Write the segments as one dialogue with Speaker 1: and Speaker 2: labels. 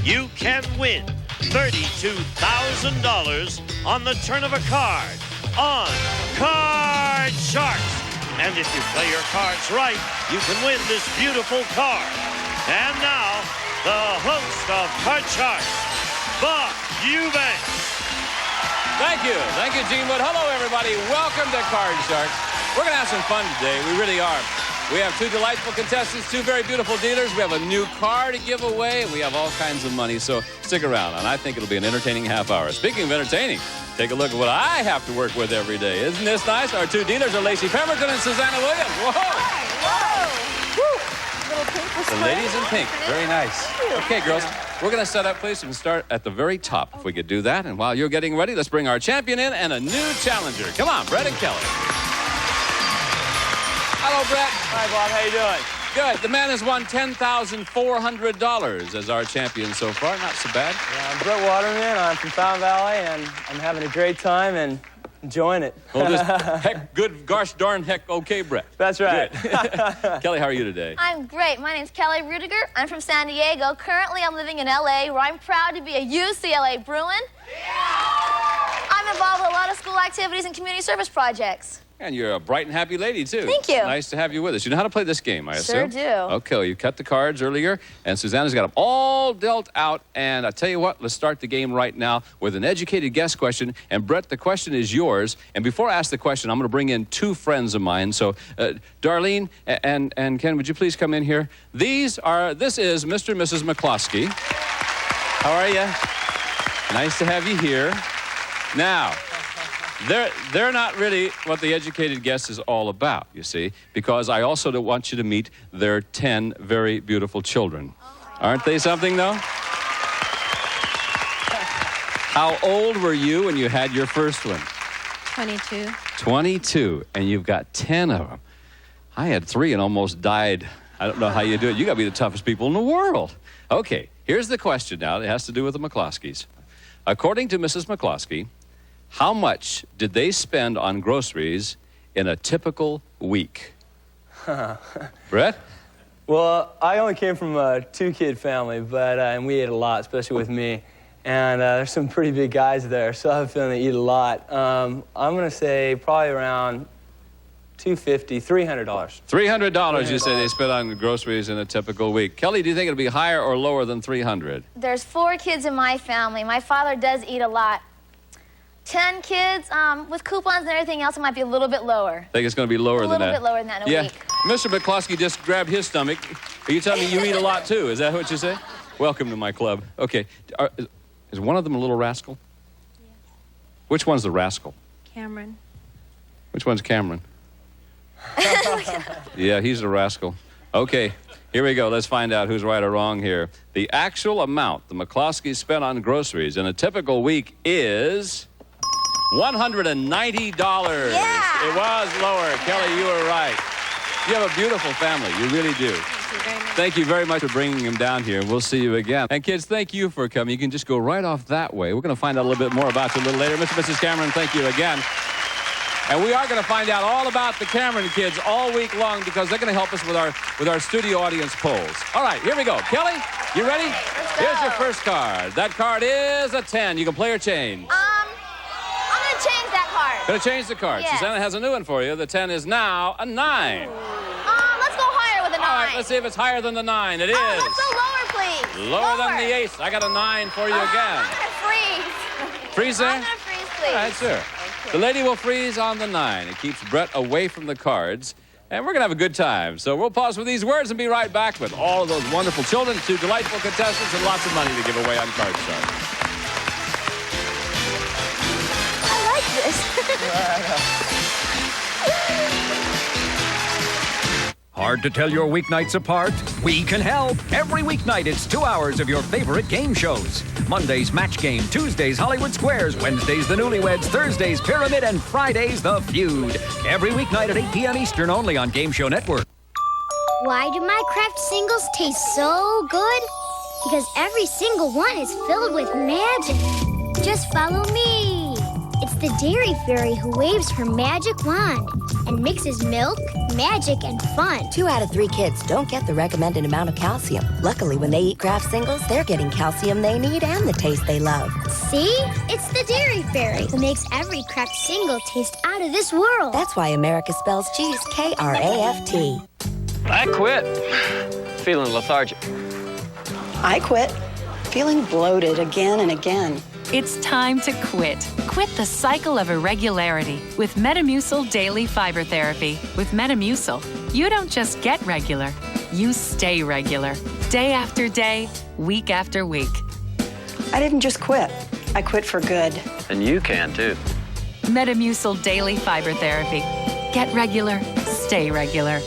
Speaker 1: you can win $32,000 on the turn of a card on Card Sharks. And if you play your cards right, you can win this beautiful card. And now, the host of Card Sharks, Bob Eubanks.
Speaker 2: Thank you, Gene Wood. Hello, everybody. Welcome to Card Sharks. We're going to have some fun today. We really are. We have two delightful contestants, two very beautiful dealers. We have a new car to give away, and we have all kinds of money. So stick around, and I think it'll be an entertaining half hour. Speaking of entertaining, take a look at what I have to work with every day. Isn't this nice? Our two dealers are Lacey Pemberton and Susanna Williams. Whoa!
Speaker 3: Whoa! Woo. Little pink
Speaker 2: The ladies in pink. Very nice. Okay, girls, we're going to set up, please, and start at the very top, if we could do that. And while you're getting ready, let's bring our champion in and a new challenger. Come on, Brett and Kelly. Hello, Brett.
Speaker 4: Hi, Bob. How you doing?
Speaker 2: Good. The man has won $10,400 as our champion so far. Not so bad.
Speaker 4: Yeah, I'm Brett Waterman. I'm from Fountain Valley, and I'm having a great time and enjoying it.
Speaker 2: Well, just heck, good, gosh darn heck, okay, Brett.
Speaker 4: That's right.
Speaker 2: Kelly, how are you today?
Speaker 3: I'm great. My name's Kelly Rudiger. I'm from San Diego. Currently, I'm living in L.A., where I'm proud to be a UCLA Bruin. I'm involved with a lot of school activities and community service projects.
Speaker 2: And you're a bright and happy lady, too.
Speaker 3: Thank you.
Speaker 2: Nice to have you with us. You know how to play this game, I assume?
Speaker 3: Sure do.
Speaker 2: Okay, well, you cut the cards earlier, and Susanna's got them all dealt out. And I tell you what, let's start the game right now with an educated guess question. And Brett, the question is yours. And before I ask the question, I'm going to bring in two friends of mine. So, Darlene and Ken, would you please come in here? This is Mr. and Mrs. McCloskey. How are you? Nice to have you here. Now, they're not really what the educated guess is all about, you see, because I also don't want you to meet their 10 very beautiful children. Aren't they something, though? How old were you when you had your first one?
Speaker 5: 22.
Speaker 2: 22, and you've got 10 of them. I had 3 and almost died. I don't know how you do it. You got to be the toughest people in the world. Okay, here's the question now. It has to do with the McCloskeys. According to Mrs. McCloskey, how much did they spend on groceries in a typical week? Brett?
Speaker 4: Well, I only came from a 2-kid family, but and we ate a lot, especially with me. And there's some pretty big guys there, so I have a feeling they eat a lot. I'm going to say probably around $250, $300.
Speaker 2: $300 you say they spent on groceries in a typical week. Kelly, do you think it'll be higher or lower than 300?
Speaker 3: There's 4 kids in my family. My father does eat a lot. 10 kids, with coupons and everything else, it might be a little bit lower.
Speaker 2: I think it's going to be lower than that.
Speaker 3: A little bit lower than that in a week.
Speaker 2: Mr. McCloskey just grabbed his stomach. Are you telling me you eat a lot, too? Is that what you say? Welcome to my club. Okay. Is one of them a little rascal?
Speaker 5: Yes.
Speaker 2: Which one's the rascal?
Speaker 5: Cameron.
Speaker 2: Which one's Cameron? Yeah, he's a rascal. Okay. Here we go. Let's find out who's right or wrong here. The actual amount the McCloskeys spent on groceries in a typical week is $190.
Speaker 3: Yeah.
Speaker 2: It was lower. Kelly, you were right. You have a beautiful family. You really do. Thank you very much for bringing him down here. We'll see you again. And kids, thank you for coming. You can just go right off that way. We're going to find out a little bit more about you a little later. Mr. and Mrs. Cameron, thank you again. And we are going to find out all about the Cameron kids all week long because they're going to help us with our studio audience polls. All right, here we go. Kelly, you ready? Here's your first card. That card is a 10. You can play or change.
Speaker 3: I'm going to change that card.
Speaker 2: Going to change the card.
Speaker 3: Yes.
Speaker 2: Susanna has a new one for you. The 10 is now a 9.
Speaker 3: Let's go higher with a 9.
Speaker 2: All right, let's see if it's higher than the 9. It is.
Speaker 3: Let's go lower, please.
Speaker 2: Lower than the ace. I got a 9 for you again.
Speaker 3: I'm going to freeze.
Speaker 2: Freeze there?
Speaker 3: I'm going to freeze, please.
Speaker 2: All right, sure. The lady will freeze on the 9. It keeps Brett away from the cards. And we're going to have a good time. So we'll pause with these words and be right back with all of those wonderful children, 2 delightful contestants, and lots of money to give away on Card Shark.
Speaker 3: I like this.
Speaker 6: Hard to tell your weeknights apart? We can help. Every weeknight, it's 2 hours of your favorite game shows. Mondays, Match Game. Tuesdays, Hollywood Squares. Wednesdays, The Newlyweds. Thursdays, Pyramid. And Fridays, The Feud. Every weeknight at 8 p.m. Eastern, only on Game Show Network.
Speaker 7: Why do my craft singles taste so good? Because every single one is filled with magic. Just follow me. It's the dairy fairy who waves her magic wand and mixes milk, magic, and fun.
Speaker 8: 2 out of 3 kids don't get the recommended amount of calcium. Luckily, when they eat Kraft Singles, they're getting calcium they need and the taste they love.
Speaker 7: See? It's the dairy fairy who makes every Kraft Single taste out of this world.
Speaker 8: That's why America spells cheese K-R-A-F-T.
Speaker 9: I quit. Feeling lethargic.
Speaker 10: I quit. Feeling bloated again and again.
Speaker 11: It's time to quit. Quit the cycle of irregularity with Metamucil Daily Fiber Therapy. With Metamucil, you don't just get regular, you stay regular. Day after day, week after week.
Speaker 10: I didn't just quit. I quit for good.
Speaker 9: And you can, too.
Speaker 11: Metamucil Daily Fiber Therapy. Get regular, stay regular.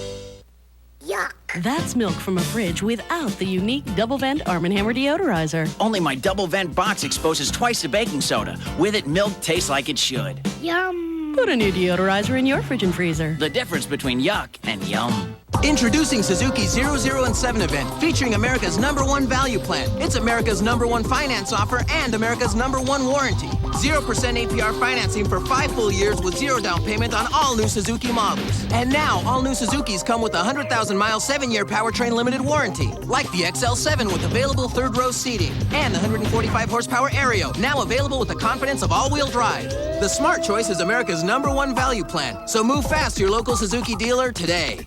Speaker 7: Yuck.
Speaker 12: That's milk from a fridge without the unique double-vent Arm & Hammer deodorizer.
Speaker 13: Only my double-vent box exposes twice the baking soda. With it, milk tastes like it should.
Speaker 7: Yum.
Speaker 12: Put a new deodorizer in your fridge and freezer.
Speaker 13: The difference between yuck and yum.
Speaker 14: Introducing Suzuki's 00 and 7 event, featuring America's #1 value plan. It's America's #1 finance offer and America's #1 warranty. 0% APR financing for 5 full years with 0 down payment on all new Suzuki models. And now, all new Suzukis come with a 100,000-mile 7-year powertrain limited warranty, like the XL7 with available third-row seating and the 145-horsepower Aereo, now available with the confidence of all-wheel drive. The smart choice is America's #1 value plan. So move fast to your local Suzuki dealer today.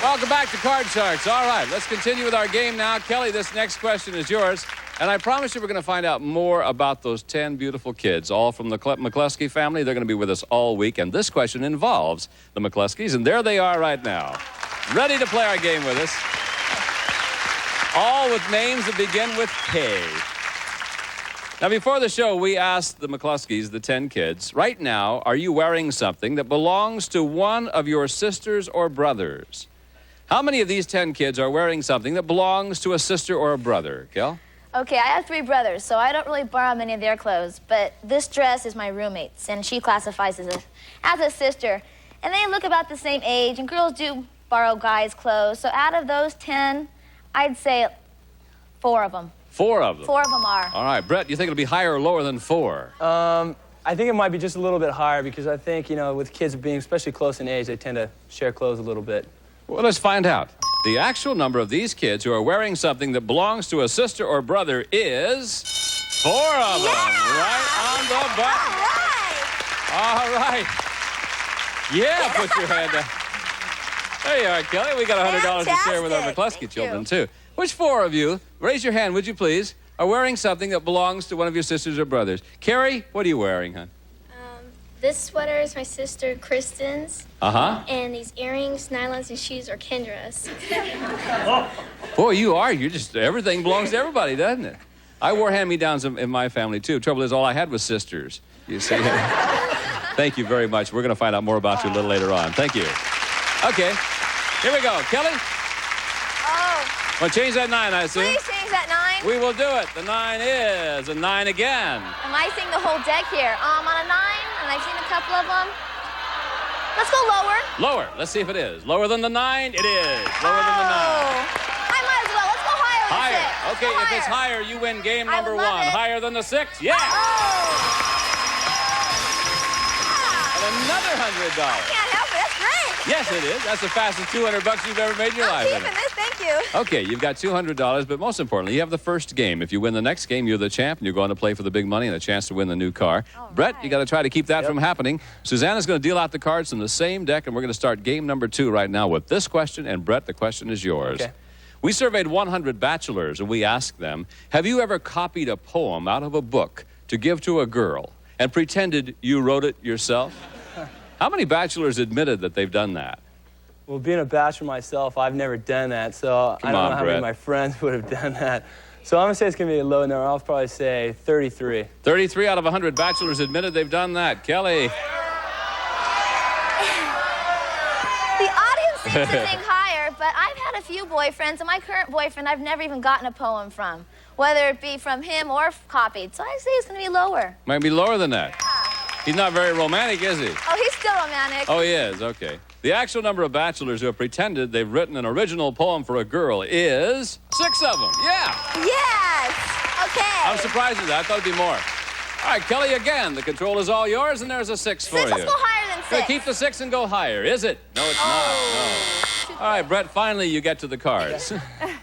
Speaker 2: Welcome back to Card Sharks. All right, let's continue with our game now. Kelly, this next question is yours. And I promise you we're going to find out more about those 10 beautiful kids, all from the McCluskey family. They're going to be with us all week. And this question involves the McCluskeys. And there they are right now, ready to play our game with us. All with names that begin with K. Now, before the show, we asked the McCluskeys, the 10 kids, right now, are you wearing something that belongs to one of your sisters or brothers? How many of these 10 kids are wearing something that belongs to a sister or a brother? Kel?
Speaker 3: Okay, I have 3 brothers, so I don't really borrow many of their clothes, but this dress is my roommate's, and she classifies as a sister. And they look about the same age, and girls do borrow guys' clothes. So out of those 10, I'd say 4 of them.
Speaker 2: 4 of them?
Speaker 3: 4 of them are.
Speaker 2: All right, Brett, you think it'll be higher or lower than 4?
Speaker 4: I think it might be just a little bit higher because I think, you know, with kids being especially close in age, they tend to share clothes a little bit.
Speaker 2: Well, let's find out. The actual number of these kids who are wearing something that belongs to a sister or brother is 4 of them. Right on the button. All right. Yeah, put your hand down. There you are, Kelly. We got $100 to share with our McCluskey children, too. Which 4 of you, raise your hand, would you please, are wearing something that belongs to one of your sisters or brothers? Carrie, what are you wearing, hon?
Speaker 15: This sweater is my sister Kristen's.
Speaker 2: Uh-huh.
Speaker 15: And these earrings, nylons, and shoes are Kendra's.
Speaker 2: Boy, you're just, everything belongs to everybody, doesn't it? I wore hand-me-downs in my family, too. Trouble is, all I had was sisters, you see. Thank you very much. We're going to find out more about you a little later on. Thank you. Okay, here we go. Kelly?
Speaker 3: Oh.
Speaker 2: Want to change that 9, I assume?
Speaker 3: Please change that 9.
Speaker 2: We will do it. The 9 is a 9 again.
Speaker 3: Am I seeing the whole deck here? On a 9, and I've seen a couple of them. Let's go lower.
Speaker 2: Lower. Let's see if it is. Lower than the 9? It is. Lower than the 9.
Speaker 3: I might as well. Let's go higher than 6.
Speaker 2: Higher. Okay, if it's higher, you win game number 1.
Speaker 3: It.
Speaker 2: Higher than the 6? Yeah.
Speaker 3: Oh.
Speaker 2: And another $100.
Speaker 3: I can't help it. That's great.
Speaker 2: Yes, it is. That's the fastest $200 you've ever made in your life.
Speaker 3: I'm keeping this. Thank you.
Speaker 2: Okay, you've got $200, but most importantly, you have the first game. If you win the next game, you're the champ, and you're going to play for the big money and a chance to win the new car.
Speaker 3: All
Speaker 2: Brett,
Speaker 3: right.
Speaker 2: you got to try to keep that from happening. Susanna's going to deal out the cards from the same deck, and we're going to start game number 2 right now with this question. And Brett, the question is yours.
Speaker 4: Okay.
Speaker 2: We surveyed 100 bachelors, and we asked them, have you ever copied a poem out of a book to give to a girl and pretended you wrote it yourself? How many bachelors admitted that they've done that?
Speaker 4: Well, being a bachelor myself, I've never done that, so I don't know how many of my friends would have done that. So I'm going to say it's going to be a low number. I'll probably say 33.
Speaker 2: 33 out of 100 bachelors admitted they've done that. Kelly.
Speaker 3: The audience seems to think higher, but I've had a few boyfriends, and my current boyfriend I've never even gotten a poem from, whether it be from him or copied. So I say it's going to be lower.
Speaker 2: Might be lower than that. He's not very romantic, is he?
Speaker 3: Oh, he's still romantic.
Speaker 2: Oh, he is. Okay. The actual number of bachelors who have pretended they've written an original poem for a girl is 6 of them. Yeah.
Speaker 3: Yes. Okay.
Speaker 2: I'm surprised at that. I thought it'd be more. All right, Kelly, again, the control is all yours, and there's a 6 for you.
Speaker 3: Let's go higher than 6.
Speaker 2: Gonna keep the 6 and go higher. Is it? No, it's not. No. All right, Brett, finally you get to the cards.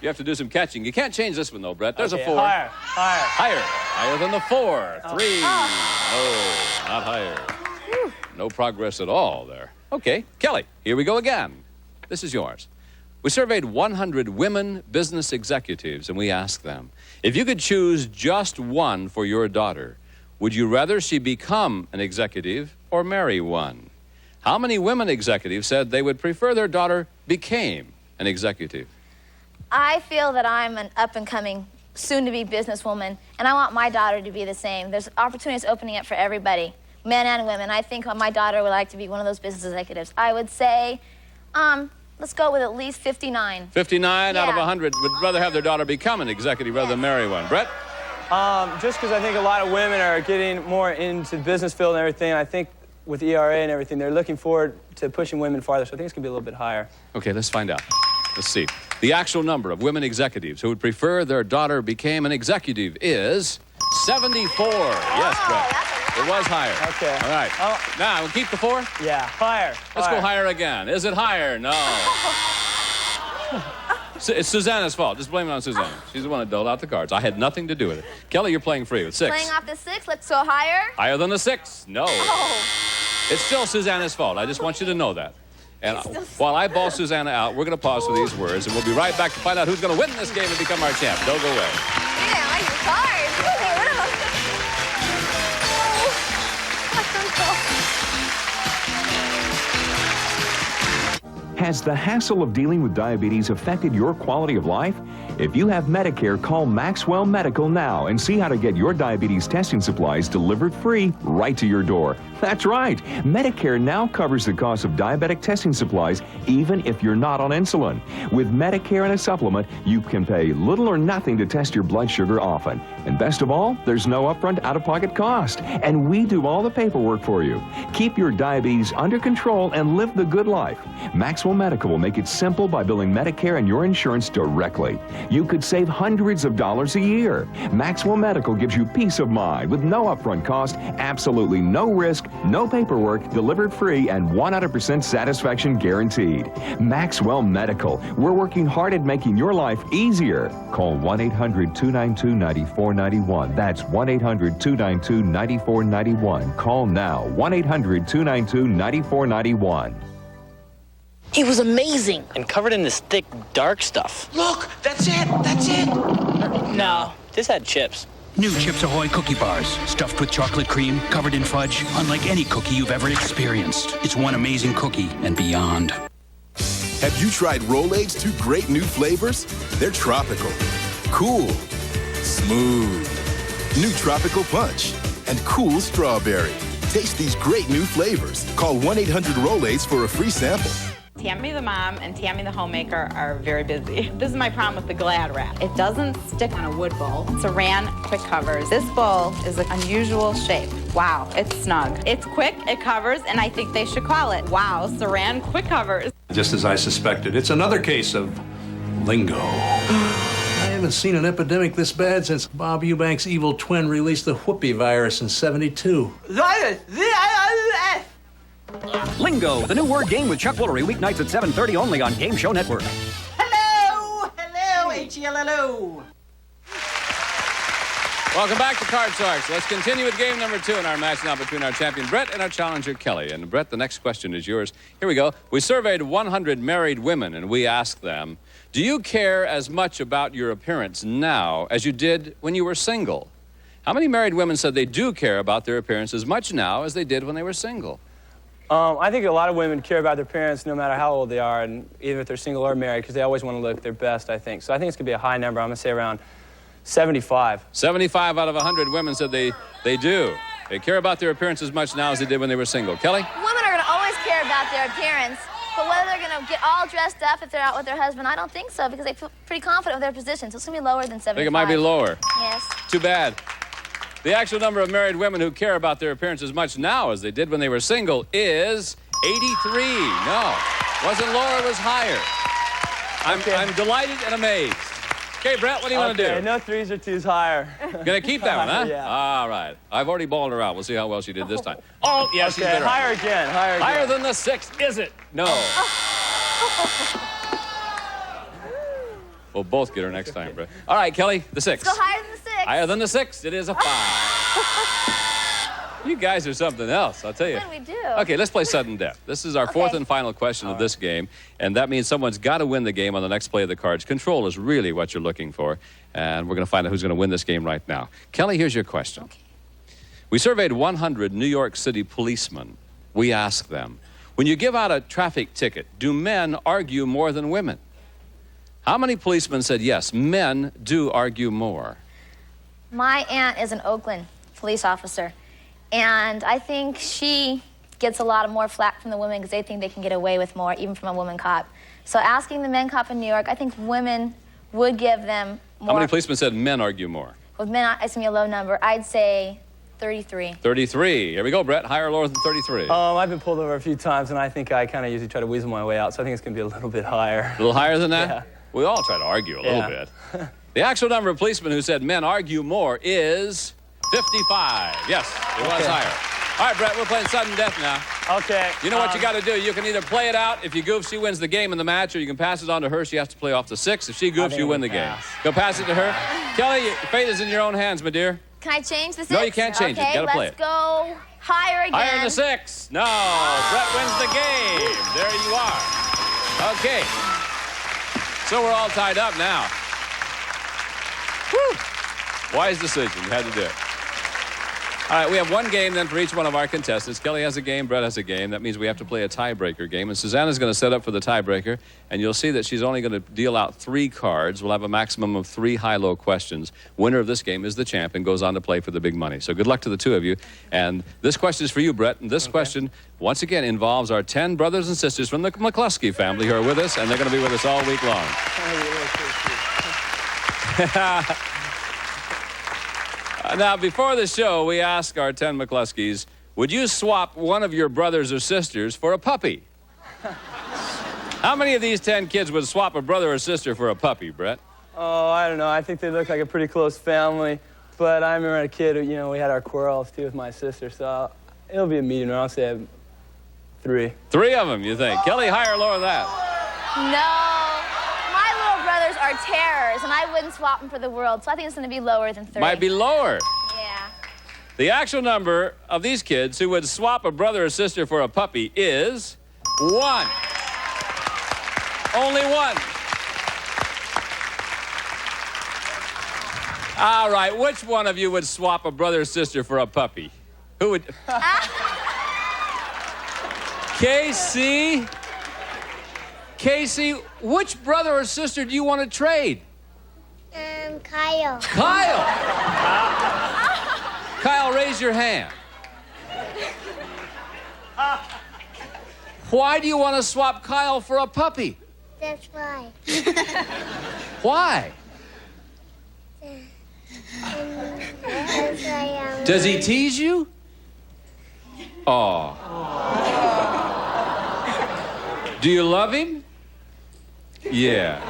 Speaker 2: You have to do some catching. You can't change this one, though, Brett. There's a 4.
Speaker 4: Higher.
Speaker 2: Higher than the 4. 3. No, not higher. No progress at all there. Okay, Kelly, here we go again. This is yours. We surveyed 100 women business executives, and we asked them, if you could choose just one for your daughter, would you rather she become an executive or marry one? How many women executives said they would prefer their daughter became an executive?
Speaker 3: I feel that I'm an up-and-coming, soon-to-be businesswoman, and I want my daughter to be the same. There's opportunities opening up for everybody, men and women. I think my daughter would like to be one of those business executives. I would say, let's go with at least 59.
Speaker 2: 59 out of 100 would rather have their daughter become an executive rather than marry one. Brett?
Speaker 4: Just because I think a lot of women are getting more into the business field and everything. I think with ERA and everything, they're looking forward to pushing women farther, so I think it's going to be a little bit higher.
Speaker 2: Okay, let's find out. Let's see. The actual number of women executives who would prefer their daughter became an executive is 74. Yes, Brett. It was higher.
Speaker 4: Okay.
Speaker 2: All right. Now, we'll keep the 4?
Speaker 4: Yeah, higher.
Speaker 2: Let's go higher again. Is it higher? No. It's Susanna's fault. Just blame it on Susanna. She's the one that doled out the cards. I had nothing to do with it. Kelly, you're playing free with 6.
Speaker 3: Playing off the 6, let's go higher.
Speaker 2: Higher than the 6. No.
Speaker 3: Oh.
Speaker 2: It's still Susanna's fault. I just want you to know that. And while I ball Susanna out, we're going to pause for these words, and we'll be right back to find out who's going to win this game and become our champ. Don't go away.
Speaker 3: Yeah, I like the cards. Get rid of them.
Speaker 6: Has the hassle of dealing with diabetes affected your quality of life? If you have Medicare, call Maxwell Medical now and see how to get your diabetes testing supplies delivered free right to your door. That's right. Medicare now covers the cost of diabetic testing supplies even if you're not on insulin. With Medicare and a supplement, you can pay little or nothing to test your blood sugar often. And best of all, there's no upfront out-of-pocket cost. And we do all the paperwork for you. Keep your diabetes under control and live the good life. Maxwell Medical will make it simple by billing Medicare and your insurance directly. You could save hundreds of dollars a year. Maxwell Medical gives you peace of mind with no upfront cost, absolutely no risk, no paperwork, delivered free, and 100% satisfaction guaranteed. Maxwell Medical. We're working hard at making your life easier. Call 1-800-292-9491. That's 1-800-292-9491. Call now. 1-800-292-9491.
Speaker 16: It was amazing.
Speaker 9: And covered in this thick, dark stuff.
Speaker 14: Look, that's it. That's it.
Speaker 9: No, this had chips.
Speaker 17: New Chips Ahoy cookie bars, stuffed with chocolate cream, covered in fudge, unlike any cookie you've ever experienced. It's one amazing cookie and beyond.
Speaker 18: Have you tried Rolaids' 2 great new flavors? They're tropical, cool, smooth, new tropical punch, and cool strawberry. Taste these great new flavors. Call 1-800-ROLAIDS for a free sample.
Speaker 19: Tammy the mom and Tammy the homemaker are very busy. This is my problem with the Glad wrap. It doesn't stick on a wood bowl. Saran quick covers. This bowl is an unusual shape. Wow, it's snug. It's quick, it covers, and I think they should call it, wow, Saran quick covers.
Speaker 20: Just as I suspected, it's another case of lingo. I haven't seen an epidemic this bad since Bob Eubank's evil twin released the whoopee virus in '72.
Speaker 6: Lingo, the new word game with Chuck Woolery, weeknights at 7:30 only on Game Show Network.
Speaker 14: Hello, H-E-L-L-O.
Speaker 2: Welcome back to Card Sharks. Let's continue with game number 2 in our match now between our champion Brett and our challenger Kelly. And Brett, the next question is yours. Here we go. We surveyed 100 married women, and we asked them, do you care as much about your appearance now as you did when you were single? How many married women said they do care about their appearance as much now as they did when they were single?
Speaker 4: I think a lot of women care about their parents no matter how old they are, and even if they're single or married, because they always want to look their best, I think. So I think it's going to be a high number. I'm going to say around 75.
Speaker 2: 75 out of 100 women said they do. They care about their appearance as much now as they did when they were single. Kelly?
Speaker 3: Women are going to always care about their appearance, but whether they're going to get all dressed up if they're out with their husband, I don't think so, because they feel pretty confident with their position. So it's going to be lower than 75.
Speaker 2: I think it might be lower.
Speaker 3: Yes.
Speaker 2: Too bad. The actual number of married women who care about their appearance as much now as they did when they were single is 83. No, wasn't lower, it was higher. I'm delighted and amazed. Okay, Brett, what do you want to do?
Speaker 4: No threes or twos higher.
Speaker 2: Gonna keep that one, huh?
Speaker 4: Yeah.
Speaker 2: All right. I've already balled her out. We'll see how well she did this time. Oh, yeah, she's better.
Speaker 4: Higher again.
Speaker 2: Higher than the 6, is it? No. We'll both get her next time, Brett. All right, Kelly, the 6.
Speaker 3: Go higher than the 6.
Speaker 2: Higher than the 6. It is a 5. You guys are something else, I'll tell you.
Speaker 3: What do we do?
Speaker 2: Okay, let's play sudden death. This is our fourth and final question of this game, and that means someone's got to win the game on the next play of the cards. Control is really what you're looking for, and we're going to find out who's going to win this game right now. Kelly, here's your question.
Speaker 3: Okay.
Speaker 2: We surveyed 100 New York City policemen. We asked them, when you give out a traffic ticket, do men argue more than women? How many policemen said yes, men do argue more?
Speaker 3: My aunt is an Oakland police officer, and I think she gets a lot more flack from the women because they think they can get away with more, even from a woman cop. So asking the men cop in New York, I think women would give them more.
Speaker 2: How many policemen said men argue more?
Speaker 3: With men, it's going to be a low number. I'd say 33.
Speaker 2: 33. Here we go, Brett. Higher or lower than 33?
Speaker 4: I've been pulled over a few times, and I think I kind of usually try to weasel my way out, so I think it's going to be a little bit higher.
Speaker 2: A little higher than that?
Speaker 4: Yeah.
Speaker 2: We all try to argue a little bit. The actual number of policemen who said men argue more is 55. Yes, it was higher. All right, Brett, we're playing sudden death now.
Speaker 4: Okay.
Speaker 2: You know what you got to do? You can either play it out. If you goof, she wins the game in the match, or you can pass it on to her. She has to play off the 6. If she goofs, you win the game. Go pass it to her. Kelly, your fate is in your own hands, my dear.
Speaker 3: Can I change the 6?
Speaker 2: No, you can't change it. You got to play it.
Speaker 3: Let's go higher again.
Speaker 2: Higher than the 6. No, Brett wins the game. There you are. Okay. So we're all tied up now. Woo. Wise decision. You had to do it. All right, we have one game then for each one of our contestants. Kelly has a game, Brett has a game. That means we have to play a tiebreaker game. And Susanna's going to set up for the tiebreaker. And you'll see that she's only going to deal out 3 cards. We'll have a maximum of 3 high-low questions. Winner of this game is the champ and goes on to play for the big money. So good luck to the 2 of you. And this question is for you, Brett. And this question, once again, involves our 10 brothers and sisters from the McCluskey family who are with us. And they're going to be with us all week long. Now, before the show, we asked our 10 McCluskeys, would you swap one of your brothers or sisters for a puppy? How many of these 10 kids would swap a brother or sister for a puppy, Brett?
Speaker 4: Oh, I don't know. I think they look like a pretty close family. But I remember as a kid, you know, we had our quarrels, too, with my sister. So it'll be a medium. I'll say 3.
Speaker 2: 3 of them, you think? Kelly, higher or lower than that?
Speaker 3: No. My little brothers are terrors, and I wouldn't swap them for the world. So I think it's going to be lower than 3.
Speaker 2: Might be lower.
Speaker 3: Yeah.
Speaker 2: The actual number of these kids who would swap a brother or sister for a puppy is 1. Only 1. All right, which one of you would swap a brother or sister for a puppy? Who would? Casey? Casey, which brother or sister do you want to trade?
Speaker 7: Kyle.
Speaker 2: Kyle! Kyle, raise your hand. Why do you want to swap Kyle for a puppy?
Speaker 7: That's why.
Speaker 2: Why? Does he tease you? Oh. Do you love him? Yeah.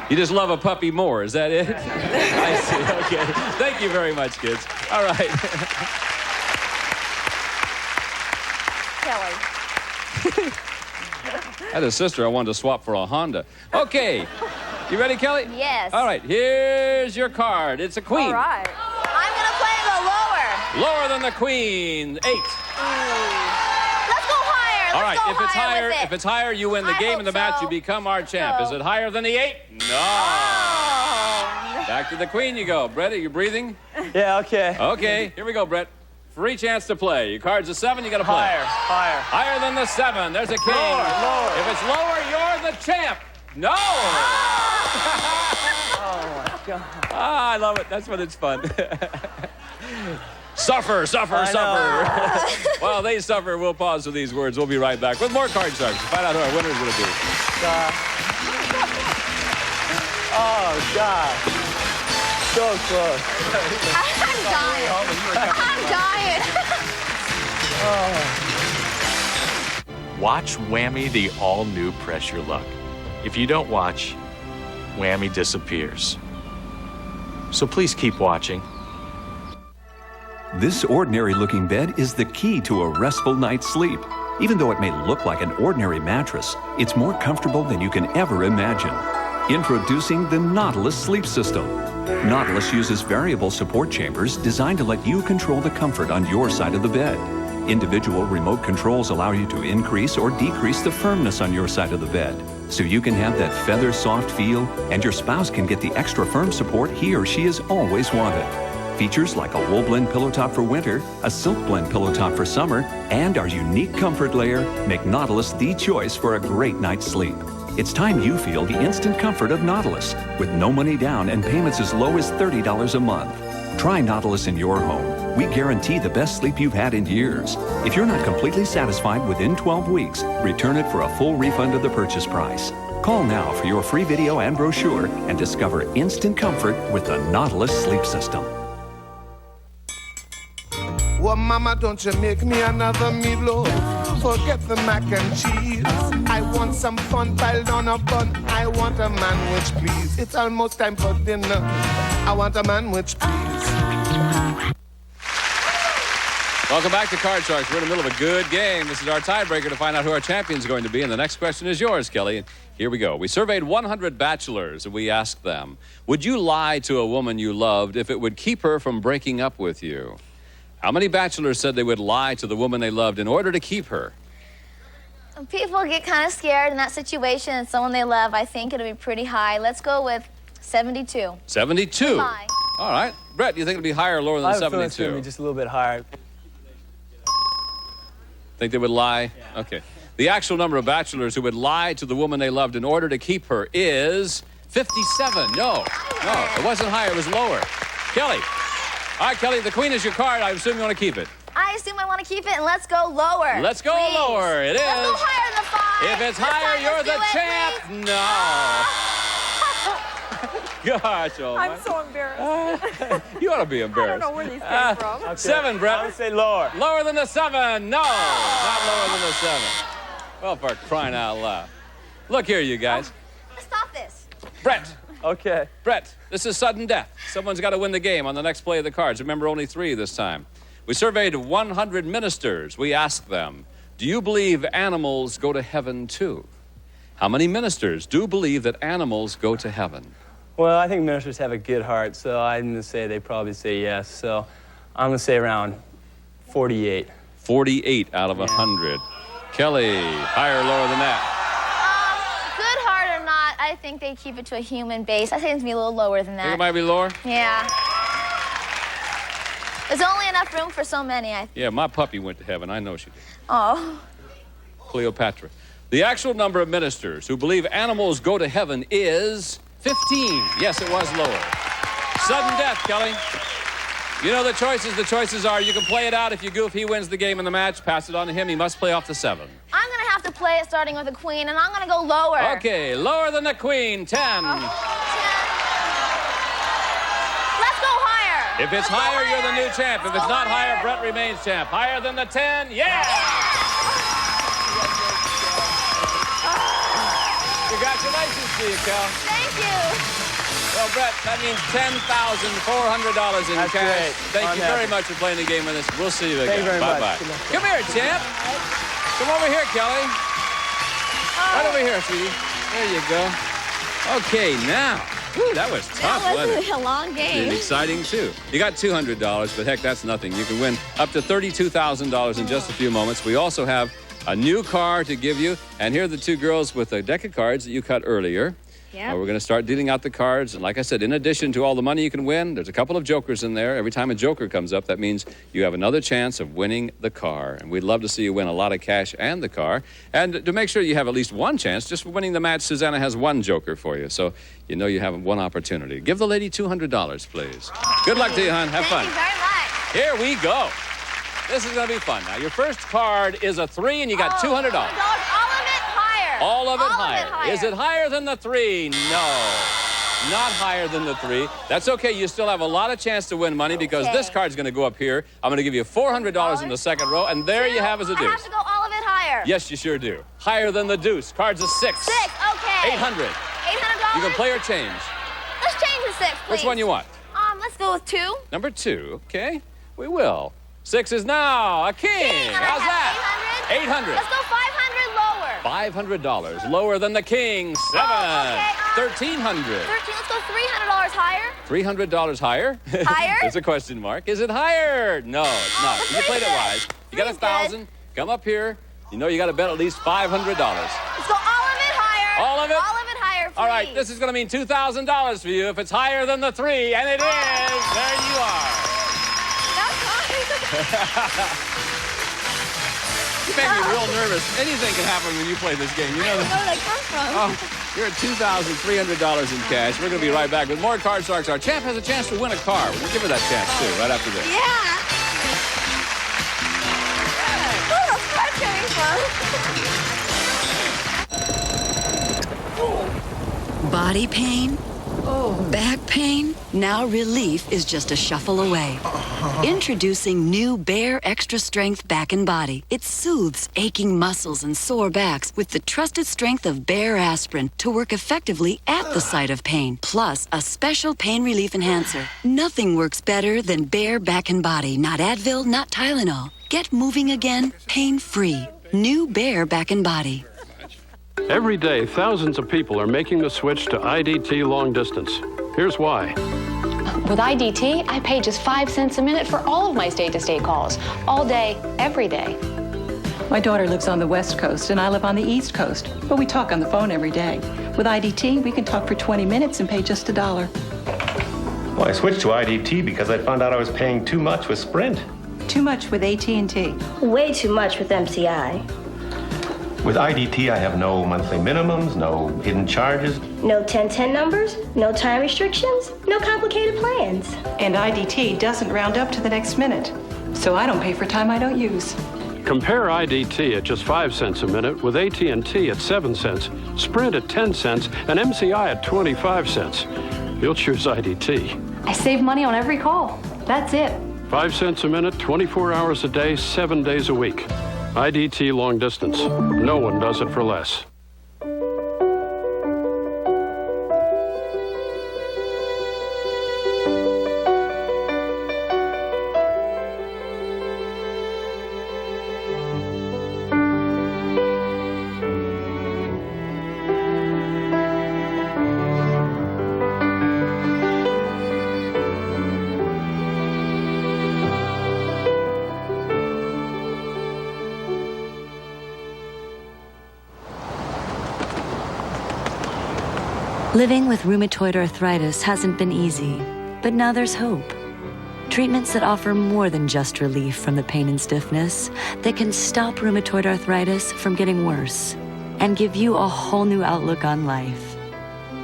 Speaker 2: You just love a puppy more, is that it? I see, okay. Thank you very much, kids. All right.
Speaker 3: Kelly.
Speaker 2: I had a sister I wanted to swap for a Honda. Okay. You ready, Kelly?
Speaker 3: Yes.
Speaker 2: All right, here's your card. It's a queen.
Speaker 3: All right. I'm going to play the lower.
Speaker 2: Lower than the queen. 8.
Speaker 3: Let's go higher.
Speaker 2: All right,
Speaker 3: Let's go higher with it.
Speaker 2: if it's higher, you win the game in the match. You become our champ. Is it higher than the 8? No.
Speaker 3: Oh.
Speaker 2: Back to the queen you go. Brett, are you breathing?
Speaker 4: Yeah, okay.
Speaker 2: Okay, here we go, Brett. Free chance to play. Your card's a 7, you got to play.
Speaker 4: Higher.
Speaker 2: Higher than the 7. There's a king.
Speaker 4: Lower.
Speaker 2: If it's lower, you're the champ. No.
Speaker 4: Oh, my God.
Speaker 2: Ah, I love it. That's when it's fun. Suffer. While they suffer, we'll pause for these words. We'll be right back with more Card Sharks to find out who our winner's going to be.
Speaker 4: Oh, God. So close.
Speaker 3: I'm dying.
Speaker 21: Watch Whammy, the all-new Press Your Luck. If you don't watch, whammy disappears. So please keep watching.
Speaker 22: This ordinary-looking bed is the key to a restful night's sleep. Even though it may look like an ordinary mattress, it's more comfortable than you can ever imagine. Introducing the Nautilus Sleep System. Nautilus uses variable support chambers designed to let you control the comfort on your side of the bed. Individual remote controls allow you to increase or decrease the firmness on your side of the bed, so you can have that feather-soft feel, and your spouse can get the extra firm support he or she has always wanted. Features like a wool blend pillow top for winter, a silk blend pillow top for summer, and our unique comfort layer make Nautilus the choice for a great night's sleep. It's time you feel the instant comfort of Nautilus, with no money down and payments as low as $30 a month. Try Nautilus in your home. We guarantee the best sleep you've had in years. If you're not completely satisfied within 12 weeks, return it for a full refund of the purchase price. Call now for your free video and brochure and discover instant comfort with the Nautilus Sleep System.
Speaker 23: Well, mama, don't you make me another meatloaf. Forget the mac and cheese. I want some fun piled on a bun. I want a manwich, please. It's almost time for dinner. I want a manwich, please.
Speaker 2: Welcome back to Card Sharks. We're in the middle of a good game. This is our tiebreaker to find out who our champion is going to be. And the next question is yours, Kelly. And here we go. We surveyed 100 bachelors, and we asked them, would you lie to a woman you loved if it would keep her from breaking up with you? How many bachelors said they would lie to the woman they loved in order to keep her?
Speaker 3: People get kind of scared in that situation, and someone they love, I think it'll be pretty high. Let's go with 72.
Speaker 2: 72?
Speaker 3: High.
Speaker 2: All right. Brett, do you think it'll be higher or lower than 72?
Speaker 4: I feel it's going to be just a little bit higher.
Speaker 2: Think they would lie? Yeah. Okay. The actual number of bachelors who would lie to the woman they loved in order to keep her is 57. No, it wasn't higher, it was lower. Kelly. All right, Kelly, the queen is your card. I assume you want to keep it.
Speaker 3: I assume I want to keep it, and let's go lower.
Speaker 2: Let's go lower. It is.
Speaker 3: Let's go higher than the 5.
Speaker 2: If it's higher, you're the champ. No. Gosh, oh
Speaker 24: I'm so embarrassed.
Speaker 2: You ought to be embarrassed.
Speaker 24: I don't know where these came from.
Speaker 2: Okay. 7, Brett.
Speaker 4: I would say lower.
Speaker 2: Lower than the 7. No, not lower than the 7. Well, for crying out loud. Look here, you guys.
Speaker 3: Stop this.
Speaker 2: Brett.
Speaker 4: Okay.
Speaker 2: Brett, this is sudden death. Someone's got to win the game on the next play of the cards. Remember, only 3 this time. We surveyed 100 ministers. We asked them, do you believe animals go to heaven too? How many ministers do believe that animals go to heaven?
Speaker 4: Well, I think ministers have a good heart, so I'm going to say they probably say yes. So I'm going to say around 48.
Speaker 2: 48 out of 100. Kelly, higher or lower than that?
Speaker 3: Good heart or not, I think they keep it to a human base. I think it's going to be a little lower than that.
Speaker 2: Think it might be lower?
Speaker 3: Yeah. There's only enough room for so many,
Speaker 2: Yeah, my puppy went to heaven. I know she did.
Speaker 3: Oh.
Speaker 2: Cleopatra. The actual number of ministers who believe animals go to heaven is 15. Yes, it was lower. Sudden death, Kelly. You know the choices. The choices are you can play it out. If you goof, he wins the game in the match. Pass it on to him. He must play off the 7.
Speaker 3: I'm going to have to play it starting with the queen, and I'm going to go lower.
Speaker 2: Okay, lower than the queen. 10.
Speaker 3: 10. Let's go higher.
Speaker 2: If it's higher, you're the new champ. If it's not higher, Brett remains champ. Higher than the 10. Yeah! Congratulations to you, Cal.
Speaker 3: Thank you.
Speaker 2: Well, Brett, that means $10,400 in
Speaker 4: That's
Speaker 2: cash.
Speaker 4: Great.
Speaker 2: Thank you very much for playing the game with us. We'll see you again.
Speaker 4: Thank you very much.
Speaker 2: Bye-bye. Come here, champ. Come over here, Kelly. Right over here, sweetie. There you go. Okay, now. Whew, that was tough, wasn't it?
Speaker 3: A long game.
Speaker 2: And exciting, too. You got $200, but heck, that's nothing. You can win up to $32,000 in just a few moments. We also have a new car to give you. And here are the 2 girls with a deck of cards that you cut earlier.
Speaker 3: Yeah.
Speaker 2: We're going to start dealing out the cards. And like I said, in addition to all the money you can win, there's a couple of jokers in there. Every time a joker comes up, that means you have another chance of winning the car. And we'd love to see you win a lot of cash and the car. And to make sure you have at least one chance, just for winning the match, Susanna has 1 joker for you. So you know you have 1 opportunity. Give the lady $200, please. Good luck to you, hon. Have fun.
Speaker 3: Thank you very much.
Speaker 2: Here we go. This is going to be fun. Now, your first card is a 3, and you got $200.
Speaker 3: All of it higher.
Speaker 2: All of it higher. Is it higher than the 3? No. Not higher than the 3. That's okay. You still have a lot of chance to win money because this card's going to go up here. I'm going to give you $400 in the second row, and there you have as a deuce.
Speaker 3: I have to go all of it higher.
Speaker 2: Yes, you sure do. Higher than the deuce. Card's a 6.
Speaker 3: 6, okay.
Speaker 2: $800.
Speaker 3: $800.
Speaker 2: You can play or change.
Speaker 3: Let's change to 6, please.
Speaker 2: Which one you want?
Speaker 3: Let's go with 2.
Speaker 2: Number 2, okay? We will. 6 is now a king. How's that? 800.
Speaker 3: Let's go 500 lower.
Speaker 2: $500 lower than the king. 7. $1,300.
Speaker 3: 13. Let's go $300 higher.
Speaker 2: $300 higher?
Speaker 3: Higher?
Speaker 2: There's a question mark. Is it higher? No, it's not. You played it wise. You got 1,000. Come up here. You know you got to bet at least $500.
Speaker 3: Let's go all of it higher.
Speaker 2: All of it?
Speaker 3: All of it higher, please.
Speaker 2: All right, this is going to mean $2,000 for you if it's higher than the 3, and it is. There you are.
Speaker 3: That's fine.
Speaker 2: You make me real nervous. Anything can happen when you play this game. You know that?
Speaker 3: Where did I come from?
Speaker 2: Oh, you're at $2,300 in cash. We're going to be right back with more Card Sharks. Our champ has a chance to win a car. We'll give her that chance, too, right after this.
Speaker 3: Yeah. Where was that coming from?
Speaker 1: Body pain? Back pain? Now relief is just a shuffle away. Introducing new Bare Extra Strength Back and Body. It soothes aching muscles and sore backs with the trusted strength of Bare Aspirin to work effectively at the site of pain. Plus, a special pain relief enhancer. Nothing works better than Bare Back and Body. Not Advil, not Tylenol. Get moving again, pain-free. New Bare Back and Body.
Speaker 5: Every day, thousands of people are making the switch to IDT long distance. Here's why.
Speaker 8: With IDT, I pay just 5 cents a minute for all of my state-to-state calls. All day, every day.
Speaker 10: My daughter lives on the West Coast, and I live on the East Coast, but we talk on the phone every day. With IDT, we can talk for 20 minutes and pay just $1.
Speaker 25: Well, I switched to IDT because I found out I was paying too much with Sprint.
Speaker 10: Too much with AT&T.
Speaker 26: Way too much with MCI.
Speaker 25: With IDT, I have no monthly minimums, no hidden charges.
Speaker 26: No 1010 numbers, no time restrictions, no complicated plans.
Speaker 10: And IDT doesn't round up to the next minute, so I don't pay for time I don't use.
Speaker 5: Compare IDT at just 5 cents a minute with AT&T at 7 cents, Sprint at 10 cents, and MCI at 25 cents. You'll choose IDT.
Speaker 8: I save money on every call. That's it.
Speaker 5: 5 cents a minute, 24 hours a day, 7 days a week. IDT long distance. No one does it for less.
Speaker 27: Living with rheumatoid arthritis hasn't been easy, but now there's hope. Treatments that offer more than just relief from the pain and stiffness, that can stop rheumatoid arthritis from getting worse and give you a whole new outlook on life.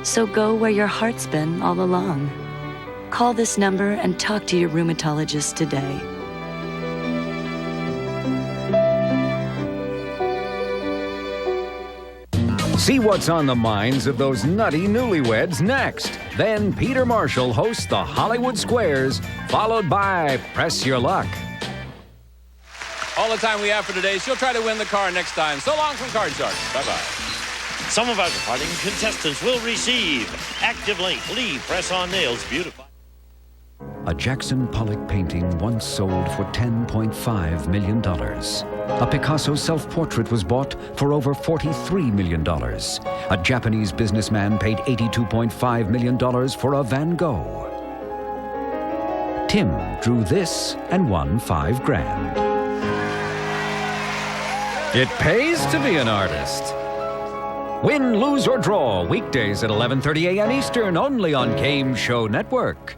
Speaker 27: So go where your heart's been all along. Call this number and talk to your rheumatologist today.
Speaker 6: See what's on the minds of those nutty newlyweds next. Then Peter Marshall hosts the Hollywood Squares, followed by Press Your Luck.
Speaker 2: All the time we have for today. She'll try to win the car next time. So long from Card Sharks. Bye-bye.
Speaker 28: Some of our departing contestants will receive Active Link, Lee Press-On Nails, Beautify.
Speaker 6: A Jackson Pollock painting once sold for $10.5 million. A Picasso self-portrait was bought for over $43 million. A Japanese businessman paid $82.5 million for a Van Gogh. Tim drew this and won $5 grand. It pays to be an artist. Win, lose, or draw, weekdays at 11:30 a.m. Eastern, only on Game Show Network.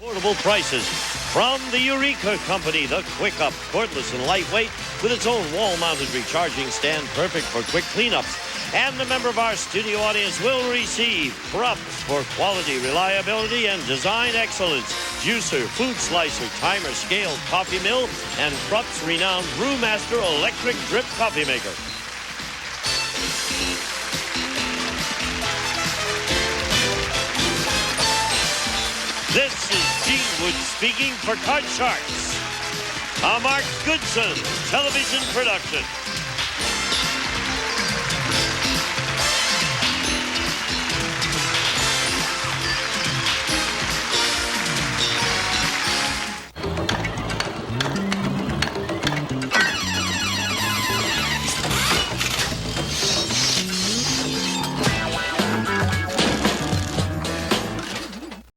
Speaker 28: Affordable prices from the Eureka Company, the Quick Up, cordless and lightweight, with its own wall-mounted recharging stand, perfect for quick cleanups. And a member of our studio audience will receive Krups for quality, reliability, and design excellence. Juicer, food slicer, timer, scale, coffee mill, and Krups' renowned Brewmaster electric drip coffee maker. This is Gene Wood speaking for Card Sharks, a Mark Goodson television production.